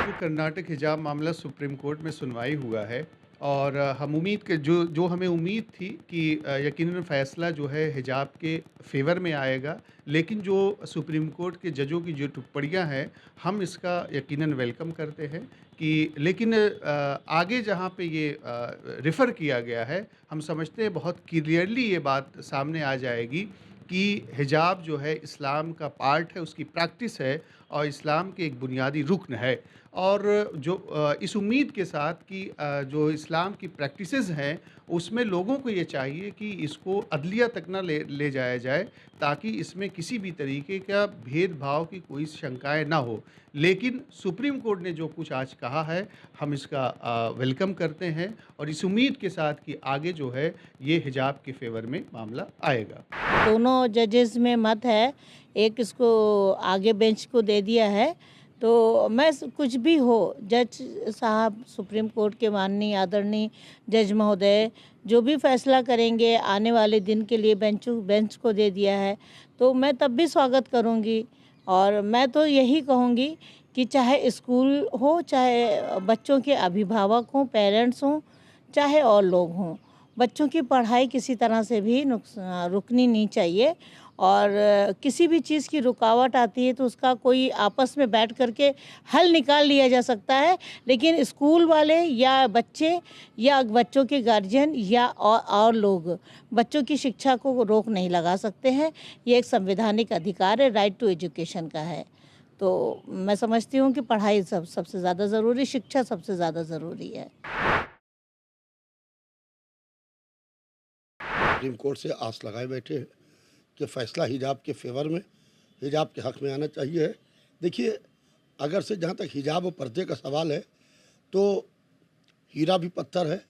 जो कर्नाटक हिजाब मामला सुप्रीम कोर्ट में सुनवाई हुआ है और हम उम्मीद के जो जो हमें उम्मीद थी कि यकीनन फ़ैसला जो है हिजाब के फ़ेवर में आएगा। लेकिन जो सुप्रीम कोर्ट के जजों की जो टिप्पणियाँ हैं, हम इसका यकीनन वेलकम करते हैं कि लेकिन आगे जहाँ पे ये रेफ़र किया गया है, हम समझते हैं बहुत क्लियरली ये बात सामने आ जाएगी कि हिजाब जो है इस्लाम का पार्ट है, उसकी प्रैक्टिस है और इस्लाम के एक बुनियादी रुकन है। और जो इस उम्मीद के साथ कि जो इस्लाम की प्रैक्टिसेस हैं, उसमें लोगों को ये चाहिए कि इसको अदलिया तक ना ले जाया जाए, ताकि इसमें किसी भी तरीके का भेदभाव की कोई शंकाएँ ना हो। लेकिन सुप्रीम कोर्ट ने जो कुछ आज कहा है, हम इसका वेलकम करते हैं और इस उम्मीद के साथ कि आगे जो है, ये हिजाब के फ़ेवर में मामला आएगा। दोनों जजेस में मत है, एक इसको आगे बेंच को दे दिया है। तो मैं कुछ भी हो, जज साहब सुप्रीम कोर्ट के माननीय आदरणीय जज महोदय जो भी फैसला करेंगे आने वाले दिन के लिए बेंच को दे दिया है, तो मैं तब भी स्वागत करूंगी। और मैं तो यही कहूंगी कि चाहे स्कूल हो, चाहे बच्चों के अभिभावक हों, पेरेंट्स हों, चाहे और लोग हों, बच्चों की पढ़ाई किसी तरह से भी रुकनी नहीं चाहिए। और किसी भी चीज़ की रुकावट आती है तो उसका कोई आपस में बैठ करके हल निकाल लिया जा सकता है। लेकिन स्कूल वाले या बच्चे या बच्चों के गार्जियन या और लोग बच्चों की शिक्षा को रोक नहीं लगा सकते हैं। ये एक संवैधानिक अधिकार है, राइट टू एजुकेशन का है। तो मैं समझती हूँ कि पढ़ाई सबसे ज़्यादा ज़रूरी, शिक्षा सबसे ज़्यादा ज़रूरी है। सुप्रीम कोर्ट से आस लगाए बैठे हैं कि फ़ैसला हिजाब के फेवर में, हिजाब के हक़ में आना चाहिए। देखिए, अगर से जहाँ तक हिजाब और पर्दे का सवाल है, तो हीरा भी पत्थर है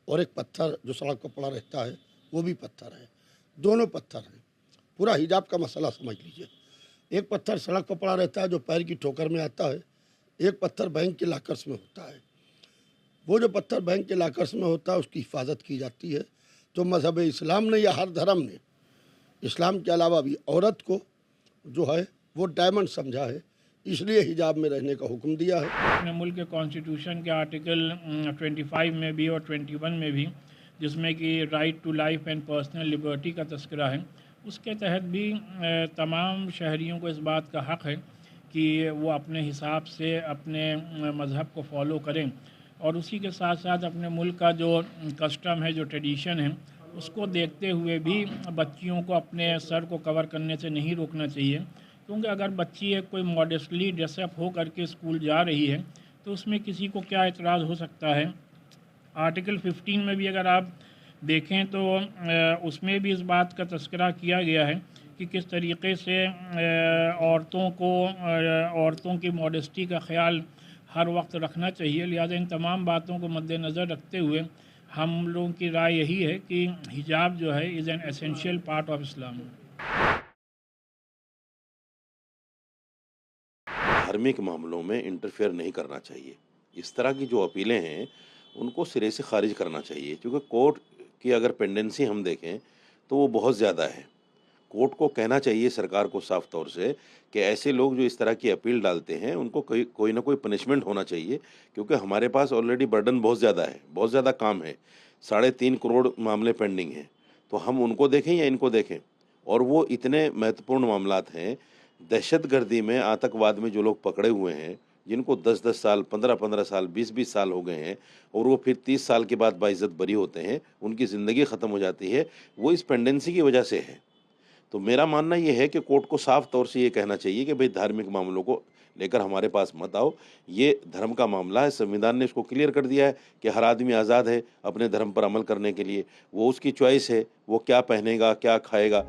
और एक पत्थर जो सड़क पर पड़ा रहता है वो भी पत्थर है। दोनों पत्थर हैं। पूरा हिजाब का मसला समझ लीजिए। एक पत्थर सड़क पर पड़ा रहता है जो पैर की ठोकर में आता है, एक पत्थर बैंक के लॉकर्स में होता है। वो जो पत्थर बैंक के लॉकर्स में होता है उसकी हिफाजत की जाती है। तो मज़हब इस्लाम ने या हर धर्म ने इस्लाम के अलावा भी औरत को जो है वो डायमंड समझा है, इसलिए हिजाब में रहने का हुक्म दिया है। अपने मुल्क के कॉन्स्टिट्यूशन के आर्टिकल 25 में भी और 21 में भी, जिसमें कि right to life and personal liberty का तस्करा है, उसके तहत भी तमाम शहरियों को इस बात का हक़ है कि वो अपने हिसाब से अपने मज़हब को फॉलो करें और उसी के साथ साथ अपने मुल्क का जो कस्टम है, जो ट्रेडिशन है, उसको देखते हुए भी बच्चियों को अपने सर को कवर करने से नहीं रोकना चाहिए। क्योंकि अगर बच्ची एक कोई मॉडेस्टली ड्रेसअप हो करके स्कूल जा रही है तो उसमें किसी को क्या एतराज़ हो सकता है। आर्टिकल 15 में भी अगर आप देखें तो उसमें भी इस बात का तस्करा किया गया है कि किस तरीके से औरतों की मॉडेस्टी का ख़्याल हर वक्त रखना चाहिए। लिहाजा इन तमाम बातों को मद्देनज़र रखते हुए हम लोगों की राय यही है कि हिजाब जो है is an essential part of Islam. धार्मिक मामलों में इंटरफेयर नहीं करना चाहिए। इस तरह की जो अपीलें हैं, उनको सिरे से खारिज करना चाहिए, क्योंकि कोर्ट की अगर पेंडेंसी हम देखें, तो वो बहुत ज़्यादा है। कोर्ट को कहना चाहिए सरकार को साफ तौर से कि ऐसे लोग जो इस तरह की अपील डालते हैं, उनको कोई ना कोई पनिशमेंट होना चाहिए, क्योंकि हमारे पास ऑलरेडी बर्डन बहुत ज़्यादा है, बहुत ज़्यादा काम है। 3.5 करोड़ मामले पेंडिंग हैं, तो हम उनको देखें या इनको देखें? और वो इतने महत्वपूर्ण मामलात हैं। दहशतगर्दी में, आतंकवाद में जो लोग पकड़े हुए हैं, जिनको 10-10 साल, 15-15 साल, 20-20 साल हो गए हैं और वो फिर 30 साल के बाद बाइज़्ज़त बरी होते हैं, उनकी ज़िंदगी ख़त्म हो जाती है, वो इस पेंडेंसी की वजह से है। तो मेरा मानना ये है कि कोर्ट को साफ तौर से ये कहना चाहिए कि भाई धार्मिक मामलों को लेकर हमारे पास मत आओ। ये धर्म का मामला है, संविधान ने इसको क्लियर कर दिया है कि हर आदमी आज़ाद है अपने धर्म पर अमल करने के लिए। वो उसकी चॉइस है, वो क्या पहनेगा, क्या खाएगा।